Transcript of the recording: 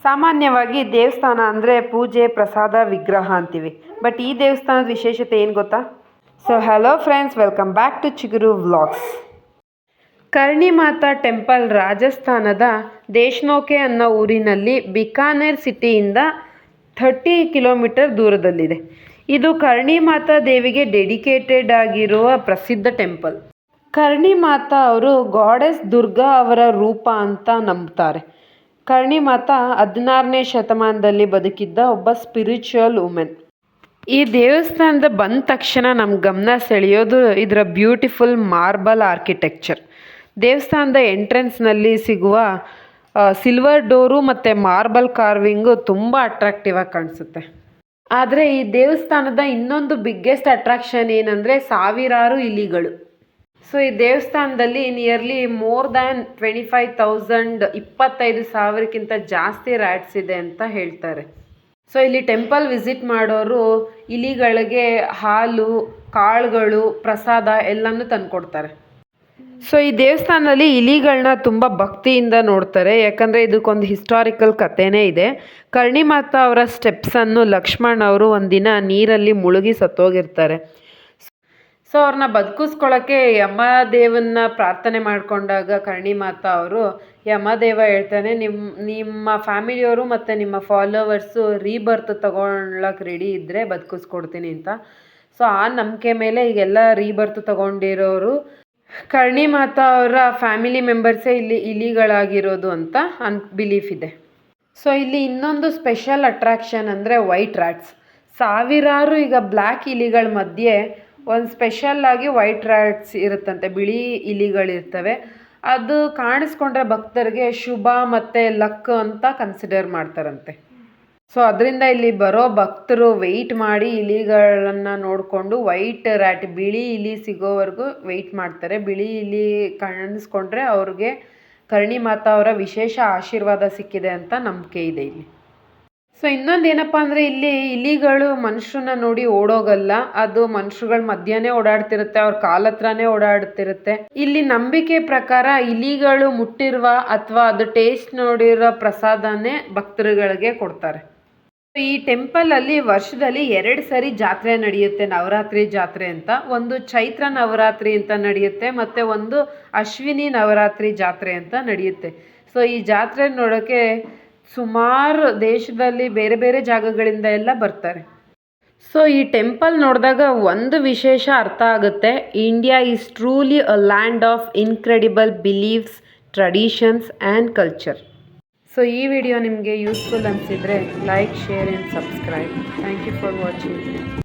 ಸಾಮಾನ್ಯವಾಗಿ ದೇವಸ್ಥಾನ ಅಂದರೆ ಪೂಜೆ ಪ್ರಸಾದ ವಿಗ್ರಹ ಅಂತೀವಿ. ಬಟ್ ಈ ದೇವಸ್ಥಾನದ ವಿಶೇಷತೆ ಏನು ಗೊತ್ತಾ? So hello friends, welcome back to Chiguru vlogs. Karni Mata temple ರಾಜಸ್ಥಾನದ ದೇಶ್ನೋಕೆ ಅನ್ನೋ ಊರಿನಲ್ಲಿ ಬಿಕಾನೇರ್ ಸಿಟಿಯಿಂದ 30 ಕಿಲೋಮೀಟರ್ ದೂರದಲ್ಲಿದೆ. ಇದು ಕರ್ಣಿ ಮಾತಾ ದೇವಿಗೆ ಡೆಡಿಕೇಟೆಡ್ ಆಗಿರುವ ಪ್ರಸಿದ್ಧ ಟೆಂಪಲ್. ಕರ್ಣಿ ಮಾತಾ ಅವರು ಗಾಡೆಸ್ ದುರ್ಗಾ ಅವರ ರೂಪ ಅಂತ ನಂಬ್ತಾರೆ. ಕರ್ಣಿ ಮಾತಾ 16ನೇ ಶತಮಾನದಲ್ಲಿ ಬದುಕಿದ್ದ ಒಬ್ಬ ಸ್ಪಿರಿಚುವಲ್ ವುಮೆನ್. ಈ ದೇವಸ್ಥಾನದ ಬಂದ ತಕ್ಷಣ ನಮ್ಮ ಗಮನ ಸೆಳೆಯೋದು ಇದರ ಬ್ಯೂಟಿಫುಲ್ ಮಾರ್ಬಲ್ ಆರ್ಕಿಟೆಕ್ಚರ್. ದೇವಸ್ಥಾನದ ಎಂಟ್ರೆನ್ಸ್ನಲ್ಲಿ ಸಿಗುವ ಸಿಲ್ವರ್ ಡೋರು ಮತ್ತು ಮಾರ್ಬಲ್ ಕಾರ್ವಿಂಗು ತುಂಬ ಅಟ್ರಾಕ್ಟಿವ್ ಆಗಿ ಕಾಣಿಸುತ್ತೆ. ಆದರೆ ಈ ದೇವಸ್ಥಾನದ ಇನ್ನೊಂದು ಬಿಗ್ಗೆಸ್ಟ್ ಅಟ್ರಾಕ್ಷನ್ ಏನಂದರೆ ಸಾವಿರಾರು ಇಲಿಗಳು. ಸೊ ಈ ದೇವಸ್ಥಾನದಲ್ಲಿ ನಿಯರ್ಲಿ ಮೋರ್ ದ್ಯಾನ್ 25,000 25,000ಕ್ಕಿಂತ ಜಾಸ್ತಿ ರ್ಯಾಟ್ಸ್ ಇದೆ ಅಂತ ಹೇಳ್ತಾರೆ. ಸೊ ಇಲ್ಲಿ ಟೆಂಪಲ್ ವಿಸಿಟ್ ಮಾಡೋರು ಇಲಿಗಳಿಗೆ ಹಾಲು, ಕಾಳುಗಳು, ಪ್ರಸಾದ ಎಲ್ಲನೂ ತಂದುಕೊಡ್ತಾರೆ. ಸೊ ಈ ದೇವಸ್ಥಾನದಲ್ಲಿ ಇಲಿಗಳನ್ನ ತುಂಬ ಭಕ್ತಿಯಿಂದ ನೋಡ್ತಾರೆ, ಯಾಕಂದರೆ ಇದಕ್ಕೊಂದು ಹಿಸ್ಟಾರಿಕಲ್ ಕಥೆನೇ ಇದೆ. ಕರ್ಣಿ ಮಾತಾ ಅವರ ಸ್ಟೆಪ್ಸನ್ನು ಲಕ್ಷ್ಮಣ್ ಅವರು ಒಂದಿನ ನೀರಲ್ಲಿ ಮುಳುಗಿ ಸತ್ತೋಗಿರ್ತಾರೆ. ಸೊ ಅವ್ರನ್ನ ಬದುಕಿಸ್ಕೊಳ್ಳೋಕ್ಕೆ ಯಮದೇವನ್ನ ಪ್ರಾರ್ಥನೆ ಮಾಡಿಕೊಂಡಾಗ ಕರ್ಣಿ ಮಾತಾ ಅವರು ಯಮದೇವ ಹೇಳ್ತಾನೆ, ನಿಮ್ಮ ಫ್ಯಾಮಿಲಿಯವರು ಮತ್ತು ನಿಮ್ಮ ಫಾಲೋವರ್ಸು ರೀಬರ್ತ್ ತೊಗೊಳಕ್ಕೆ ರೆಡಿ ಇದ್ದರೆ ಬದುಕಿಸ್ಕೊಡ್ತೀನಿ ಅಂತ. ಸೊ ಆ ನಂಬಿಕೆ ಮೇಲೆ ಈಗೆಲ್ಲ ರೀಬರ್ತ್ ತೊಗೊಂಡಿರೋರು ಕರ್ಣಿ ಮಾತಾ ಅವರ ಫ್ಯಾಮಿಲಿ ಮೆಂಬರ್ಸೇ ಇಲ್ಲಿ ಇಲಿಗಳಾಗಿರೋದು ಅಂತ ಬಿಲೀಫ್ ಇದೆ. ಸೊ ಇಲ್ಲಿ ಇನ್ನೊಂದು ಸ್ಪೆಷಲ್ ಅಟ್ರಾಕ್ಷನ್ ಅಂದರೆ ವೈಟ್ ರ್ಯಾಟ್ಸ್. ಸಾವಿರಾರು ಈಗ ಬ್ಲ್ಯಾಕ್ ಇಲಿಗಳ ಮಧ್ಯೆ ಒಂದು ಸ್ಪೆಷಲ್ಲಾಗಿ ವೈಟ್ ರ್ಯಾಟ್ಸ್ ಇರುತ್ತಂತೆ, ಬಿಳಿ ಇಲಿಗಳಿರ್ತವೆ. ಅದು ಕಾಣಿಸ್ಕೊಂಡ್ರೆ ಭಕ್ತರಿಗೆ ಶುಭ ಮತ್ತು ಲಕ್ ಅಂತ ಕನ್ಸಿಡರ್ ಮಾಡ್ತಾರಂತೆ. ಸೊ ಅದರಿಂದ ಇಲ್ಲಿ ಬರೋ ಭಕ್ತರು ವೆಯ್ಟ್ ಮಾಡಿ ಇಲಿಗಳನ್ನು ನೋಡಿಕೊಂಡು ವೈಟ್ ರ್ಯಾಟ್, ಬಿಳಿ ಇಲಿ ಸಿಗೋವರೆಗೂ ವೆಯ್ಟ್ ಮಾಡ್ತಾರೆ. ಬಿಳಿ ಇಲಿ ಕಾಣಿಸ್ಕೊಂಡ್ರೆ ಅವ್ರಿಗೆ ಕರ್ಣಿ ಮಾತಾ ಅವರ ವಿಶೇಷ ಆಶೀರ್ವಾದ ಸಿಕ್ಕಿದೆ ಅಂತ ನಂಬಿಕೆ ಇದೆ ಇಲ್ಲಿ. ಸೊ ಇನ್ನೊಂದು ಏನಪ್ಪ ಅಂದರೆ ಇಲ್ಲಿ ಇಲಿಗಳು ಮನುಷ್ಯರನ್ನ ನೋಡಿ ಓಡೋಗಲ್ಲ, ಅದು ಮನುಷ್ಯಗಳ ಮಧ್ಯನೇ ಓಡಾಡ್ತಿರುತ್ತೆ, ಅವ್ರ ಕಾಲ ಹತ್ರನೇ ಓಡಾಡ್ತಿರುತ್ತೆ. ಇಲ್ಲಿ ನಂಬಿಕೆ ಪ್ರಕಾರ ಇಲಿಗಳು ಮುಟ್ಟಿರುವ ಅಥವಾ ಅದು ಟೇಸ್ಟ್ ನೋಡಿರೋ ಪ್ರಸಾದನೇ ಭಕ್ತರುಗಳಿಗೆ ಕೊಡ್ತಾರೆ. ಈ ಟೆಂಪಲಲ್ಲಿ ವರ್ಷದಲ್ಲಿ 2 ಸರಿ ಜಾತ್ರೆ ನಡೆಯುತ್ತೆ, ನವರಾತ್ರಿ ಜಾತ್ರೆ ಅಂತ. ಒಂದು ಚೈತ್ರ ನವರಾತ್ರಿ ಅಂತ ನಡೆಯುತ್ತೆ ಮತ್ತು ಒಂದು ಅಶ್ವಿನಿ ನವರಾತ್ರಿ ಜಾತ್ರೆ ಅಂತ ನಡೆಯುತ್ತೆ. ಸೊ ಈ ಜಾತ್ರೆ ನೋಡೋಕ್ಕೆ ಸುಮಾರು ದೇಶದಲ್ಲಿ ಬೇರೆ ಬೇರೆ ಜಾಗಗಳಿಂದ ಎಲ್ಲ ಬರ್ತಾರೆ. ಸೊ ಈ ಟೆಂಪಲ್ ನೋಡಿದಾಗ ಒಂದು ವಿಶೇಷ ಅರ್ಥ ಆಗುತ್ತೆ, India is truly a land of incredible beliefs, traditions and culture. So ಈ ವಿಡಿಯೋ ನಿಮಗೆ ಯೂಸ್ಫುಲ್ ಅನಿಸಿದರೆ like, share and subscribe. Thank you for watching.